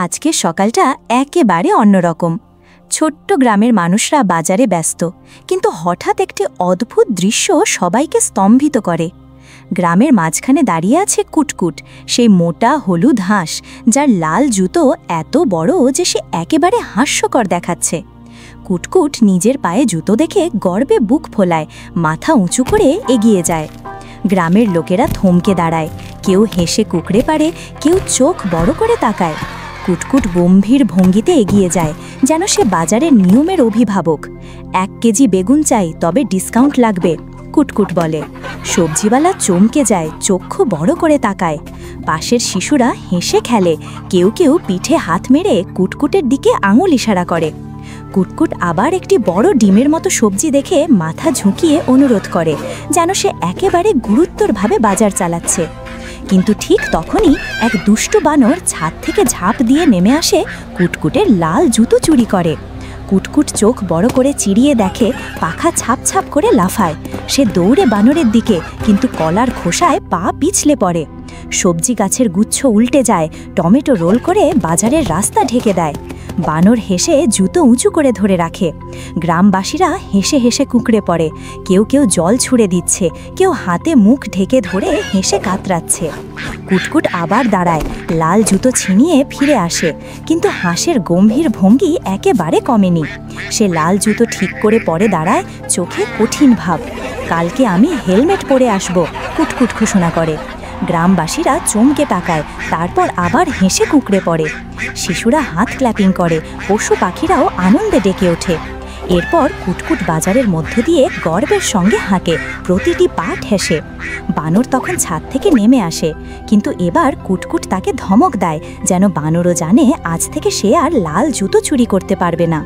আজকের সকালটা একেবারে অন্যরকম। ছোট্ট গ্রামের মানুষরা বাজারে ব্যস্ত, কিন্তু হঠাৎ একটি অদ্ভুত দৃশ্য সবাইকে স্তম্ভিত করে। গ্রামের মাঝখানে দাঁড়িয়ে আছে কুটকুট, সেই মোটা হলুদ হাঁস, যার লাল জুতো এত বড় যে সে একেবারে হাস্যকর দেখাচ্ছে। কুটকুট নিজের পায়ে জুতো দেখে গর্বে বুক ফোলায়, মাথা উঁচু করে এগিয়ে যায়। গ্রামের লোকেরা থমকে দাঁড়ায়, কেউ হেসে কুকড়ে পারে, কেউ চোখ বড় করে তাকায়। কুটকুট গম্ভীর ভঙ্গিতে এগিয়ে যায়, যেন সে বাজারের নিয়মের অভিভাবক। 1 কেজি বেগুন চাই, তবে ডিসকাউন্ট লাগবে, কুটকুট বলে। সবজিওয়ালা চমকে যায়, চক্ষু বড় করে তাকায়। পাশের শিশুরা হেসে খেলে, কেউ কেউ পিঠে হাত মেরে কুটকুটের দিকে আঙুল ইশারা করে। কুটকুট আবার একটি বড় ডিমের মতো সবজি দেখে মাথা ঝুঁকিয়ে অনুরোধ করে, যেন সে একেবারে গুরুত্বরভাবে বাজার চালাচ্ছে। কিন্তু ঠিক তখনই এক দুষ্টু বানর ছাদ থেকে ঝাঁপ দিয়ে নেমে আসে, কুটকুটের লাল জুতো চুরি করে। কুটকুট চোখ বড় করে চিরিয়ে দেখে, পাখা ছাপ ছাপ করে লাফায়। সে দৌড়ে বানরের দিকে, কিন্তু কলার খোসায় পা পিছলে পড়ে। সবজি গাছের গুচ্ছ উল্টে যায়, টমেটো রোল করে বাজারের রাস্তা ঢেকে দেয়। বানর হেসে জুতো উঁচু করে ধরে রাখে। গ্রামবাসীরা হেসে হেসে কুঁকড়ে পড়ে, কেউ কেউ জল ছুঁড়ে দিচ্ছে, কেউ হাতে মুখ ঢেকে ধরে হেসে কাতরাচ্ছে। কুটকুট আবার দাঁড়ায়, লাল জুতো ছিনিয়ে ফিরে আসে, কিন্তু হাঁসের গম্ভীর ভঙ্গি একেবারে কমেনি। সে লাল জুতো ঠিক করে পরে দাঁড়ায়, চোখে কঠিন ভাব। কালকে আমি হেলমেট পরে আসব, কুটকুট ঘোষণা করে। গ্রামবাসীরা চমকে তাকায়, তারপর আবার হেসে কুঁকড়ে পড়ে। শিশুরা হাত ক্ল্যাপিং করে, পশু পাখিরাও আনন্দে ডেকে ওঠে। এরপর কুটকুট বাজারের মধ্য দিয়ে গর্বের সঙ্গে হাঁকে, প্রতিটি পা ঠেসে। বানর তখন ছাদ থেকে নেমে আসে, কিন্তু এবার কুটকুট তাকে ধমক দেয়, যেন বানরও জানে আজ থেকে সে আর লাল জুতো চুরি করতে পারবে না।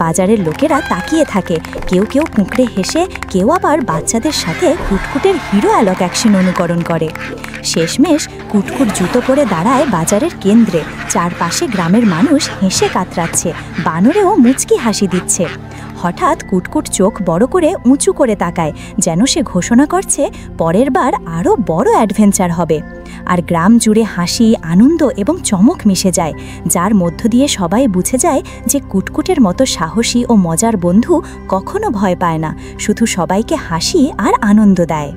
বাজারের লোকেরা তাকিয়ে থাকে, কেউ কেউ কুঁকড়ে হেসে, কেউ আবার বাচ্চাদের সাথে কুটকুটের হিরো অ্যালক অ্যাকশন অনুকরণ করে। শেষমেশ কুটকুট জুতো পরে দাঁড়ায় বাজারের কেন্দ্রে। চারপাশে গ্রামের মানুষ হেসে কাতরাচ্ছে, বানরেও মুচকি হাসি দিচ্ছে। হঠাৎ কুটকুট চোখ বড় করে উঁচু করে তাকায়, যেন সে ঘোষণা করছে পরের বার আরও বড় অ্যাডভেঞ্চার হবে। আর গ্রাম জুড়ে হাসি, আনন্দ এবং চমক মিশে যায়, যার মধ্য দিয়ে সবাই বুঝে যায় যে কুটকুটের মতো সাহসী ও মজার বন্ধু কখনো ভয় পায় না, শুধু সবাইকে হাসি আর আনন্দ দেয়।